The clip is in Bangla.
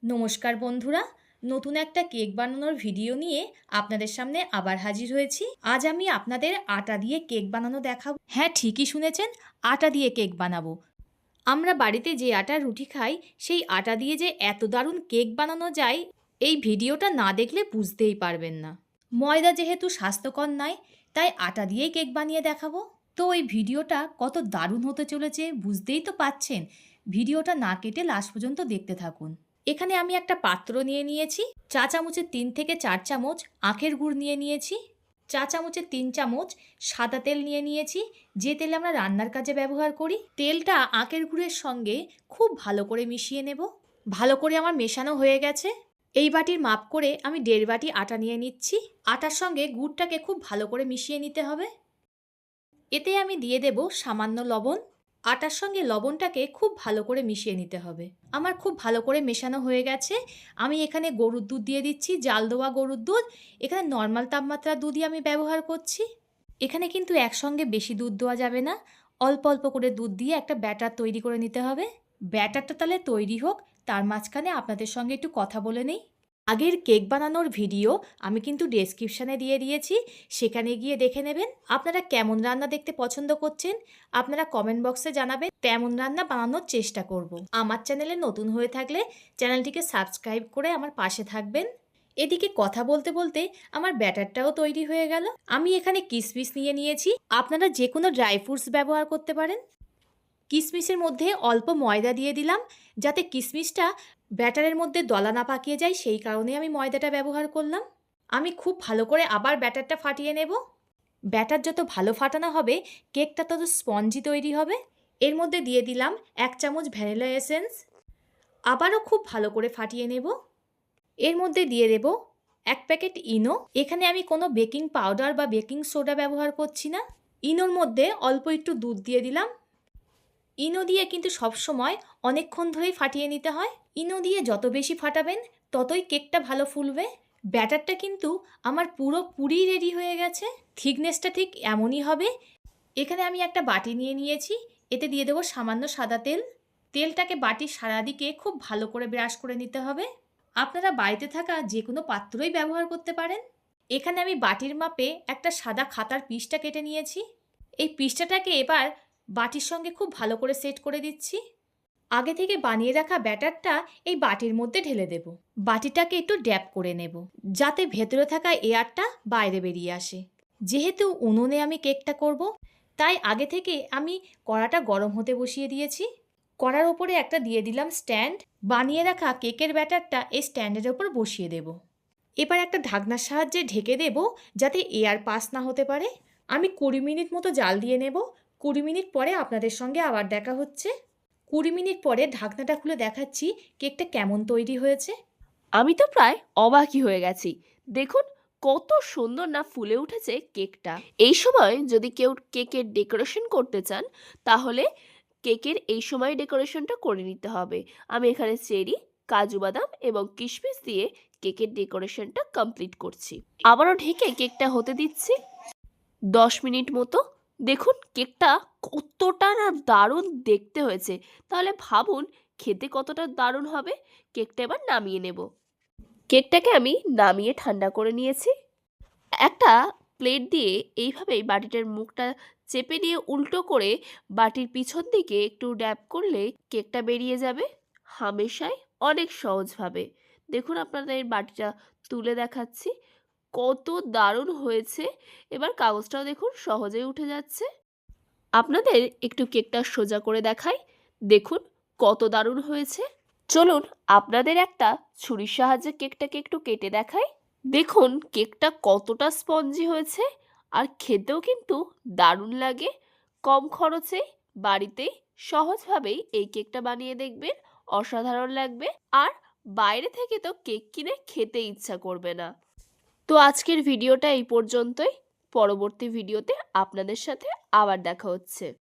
নমস্কার বন্ধুরা, নতুন একটা কেক বানানোর ভিডিও নিয়ে আপনাদের সামনে আবার হাজির হয়েছি। আজ আমি আপনাদের আটা দিয়ে কেক বানানো দেখাবো। হ্যাঁ, ঠিকই শুনেছেন, আটা দিয়ে কেক বানাবো। আমরা বাড়িতে যে আটার রুটি খাই, সেই আটা দিয়ে যে এত দারুণ কেক বানানো যায়, এই ভিডিওটা না দেখলে বুঝতেই পারবেন না। ময়দা যেহেতু স্বাস্থ্যকর নয়, তাই আটা দিয়েই কেক বানিয়ে দেখাবো। তো এই ভিডিওটা কত দারুণ হতে চলেছে বুঝতেই তো পাচ্ছেন। ভিডিওটা না কেটে লাস্ট পর্যন্ত দেখতে থাকুন। এখানে আমি একটা পাত্র নিয়ে নিয়েছি। চা চামচের 3 থেকে 4 চামচ আখের গুড় নিয়ে নিয়েছি। চা চামচের 3 চামচ সাদা তেল নিয়ে নিয়েছি, যে তেল আমরা রান্নার কাজে ব্যবহার করি। তেলটা আখের গুড়ের সঙ্গে খুব ভালো করে মিশিয়ে নেব। ভালো করে আমার মেশানো হয়ে গেছে। এই বাটির মাপ করে আমি 1.5 বাটি আটা নিয়ে নিচ্ছি। আটার সঙ্গে গুড়টাকে খুব ভালো করে মিশিয়ে নিতে হবে। এতে আমি দিয়ে দেব সামান্য লবণ। আটার সঙ্গে লবণটাকে খুব ভালো করে মিশিয়ে নিতে হবে। আমার খুব ভালো করে মেশানো হয়ে গেছে। আমি এখানে গরুর দুধ দিয়ে দিচ্ছি, জাল দেওয়া গরুর দুধ। এখানে নর্মাল তাপমাত্রার দুধই আমি ব্যবহার করছি। এখানে কিন্তু একসঙ্গে বেশি দুধ দেওয়া যাবে না। অল্প অল্প করে দুধ দিয়ে একটা ব্যাটার তৈরি করে নিতে হবে। ব্যাটারটা তাহলে তৈরি হোক, তার মাঝখানে আপনাদের সঙ্গে একটু কথা বলে নেই। আগের কেক বানানোর ভিডিও আমি কিন্তু ডেসক্রিপশানে দিয়ে দিয়েছি, সেখানে গিয়ে দেখে নেবেন। আপনারা কেমন রান্না দেখতে পছন্দ করছেন আপনারা কমেন্ট বক্সে জানাবেন, তেমন রান্না বানানোর চেষ্টা করব। আমার চ্যানেলে নতুন হয়ে থাকলে চ্যানেলটিকে সাবস্ক্রাইব করে আমার পাশে থাকবেন। এদিকে কথা বলতে বলতে আমার ব্যাটারটাও তৈরি হয়ে গেল। আমি এখানে কিশমিশ নিয়ে নিয়েছি, আপনারা যে কোনো ড্রাই ফ্রুটস ব্যবহার করতে পারেন। কিশমিশের মধ্যে অল্প ময়দা দিয়ে দিলাম, যাতে কিশমিশটা ব্যাটারের মধ্যে দলা না পাকিয়ে যায়, সেই কারণে আমি ময়দাটা ব্যবহার করলাম। আমি খুব ভালো করে আবার ব্যাটারটা ফাটিয়ে নেব। ব্যাটার যত ভালো ফাটানো হবে, কেকটা তত স্পঞ্জি তৈরি হবে। এর মধ্যে দিয়ে দিলাম 1 চামচ ভ্যানিলা এসেন্স। আবারও খুব ভালো করে ফাটিয়ে নেব। এর মধ্যে দিয়ে দেব 1 প্যাকেট ইনো। এখানে আমি কোনো বেকিং পাউডার বা বেকিং সোডা ব্যবহার করছি না। ইনোর মধ্যে অল্প একটু দুধ দিয়ে দিলাম। ইনো দিয়ে কিন্তু সবসময় অনেকক্ষণ ধরেই ফাটিয়ে নিতে হয়। ইনো দিয়ে যত বেশি ফাটাবেন ততই কেকটা ভালো ফুলবে। ব্যাটারটা কিন্তু আমার পুরোপুরি রেডি হয়ে গেছে। থিকনেসটা ঠিক এমনই হবে। এখানে আমি একটা বাটি নিয়ে নিয়েছি, এতে দিয়ে দেবো সামান্য সাদা তেল। তেলটাকে বাটির সারাদিকে খুব ভালো করে ব্রাশ করে নিতে হবে। আপনারা বাড়িতে থাকা যে কোনো পাত্রই ব্যবহার করতে পারেন। এখানে আমি বাটির মাপে একটা সাদা খাতার পিসটা কেটে নিয়েছি। এই পিসটাকে এবার বাটির সঙ্গে খুব ভালো করে সেট করে দিচ্ছি। আগে থেকে বানিয়ে রাখা ব্যাটারটা এই বাটির মধ্যে ঢেলে দেব। বাটিটাকে একটু ড্যাপ করে নেব, যাতে ভেতরে থাকা এয়ারটা বাইরে বেরিয়ে আসে। যেহেতু উনুনে আমি কেকটা করব, তাই আগে থেকে আমি কড়াটা গরম হতে বসিয়ে দিয়েছি। কড়ার ওপরে একটা দিয়ে দিলাম স্ট্যান্ড। বানিয়ে রাখা কেকের ব্যাটারটা এই স্ট্যান্ডের ওপর বসিয়ে দেব। এবার একটা ঢাকনার সাহায্যে ঢেকে দেব, যাতে এয়ার পাস না হতে পারে। আমি 20 মিনিট মতো জাল দিয়ে নেব। 20 মিনিট পরে আপনাদের সঙ্গে আবার দেখা হচ্ছে। 20 মিনিট পরে ঢাকনাটা খুলে দেখাচ্ছি কেকটা কেমন তৈরি হয়েছে। আমি তো প্রায় অবাকই হয়ে গেছি। দেখুন কত সুন্দর না ফুলে উঠেছে কেকটা। এই সময় যদি কেউ কেকের ডেকোরেশন করতে চান, তাহলে কেকের এই সময় ডেকোরেশনটা করে নিতে হবে। আমি এখানে চেরি, কাজু বাদাম এবং কিশমিশ দিয়ে কেকের ডেকোরেশনটা কমপ্লিট করছি। আবারও ঢেকে কেকটা হতে দিচ্ছি 10 মিনিট মতো। দেখুন কেকটা কতটা না দারুণ দেখতে হয়েছে, তাহলে ভাবুন খেতে কতটা দারুণ হবে। কেকটা এবার নামিয়ে নেব। কেকটাকে আমি নামিয়ে ঠান্ডা করে নিয়েছি। একটা প্লেট দিয়ে এইভাবেই বাটিটার মুখটা চেপে নিয়ে উল্টো করে বাটির পিছন দিকে একটু ড্যাব করলে কেকটা বেরিয়ে যাবে হামেশাই অনেক সহজভাবে। দেখুন আপনাদের বাটিটা তুলে দেখাচ্ছি, কত দারুণ হয়েছে। এবার কাগজটাও দেখুন সহজেই উঠে যাচ্ছে। আপনাদের একটু কেকটা সোজা করে দেখাই, দেখুন কত দারুণ হয়েছে। চলুন আপনাদের একটা ছুরির সাহায্যে কেকটাকে একটু কেটে দেখাই। দেখুন কেকটা কতটা স্পঞ্জি হয়েছে, আর খেতেও কিন্তু দারুণ লাগে। কম খরচে বাড়িতেই সহজভাবেই এই কেকটা বানিয়ে দেখবেন, অসাধারণ লাগবে। আর বাইরে থেকে তো কেক কিনে খেতে ইচ্ছা করবে না। তো আজকের ভিডিওটা এই পর্যন্তই। পরবর্তী ভিডিওতে আপনাদের সাথে আবার দেখা হচ্ছে।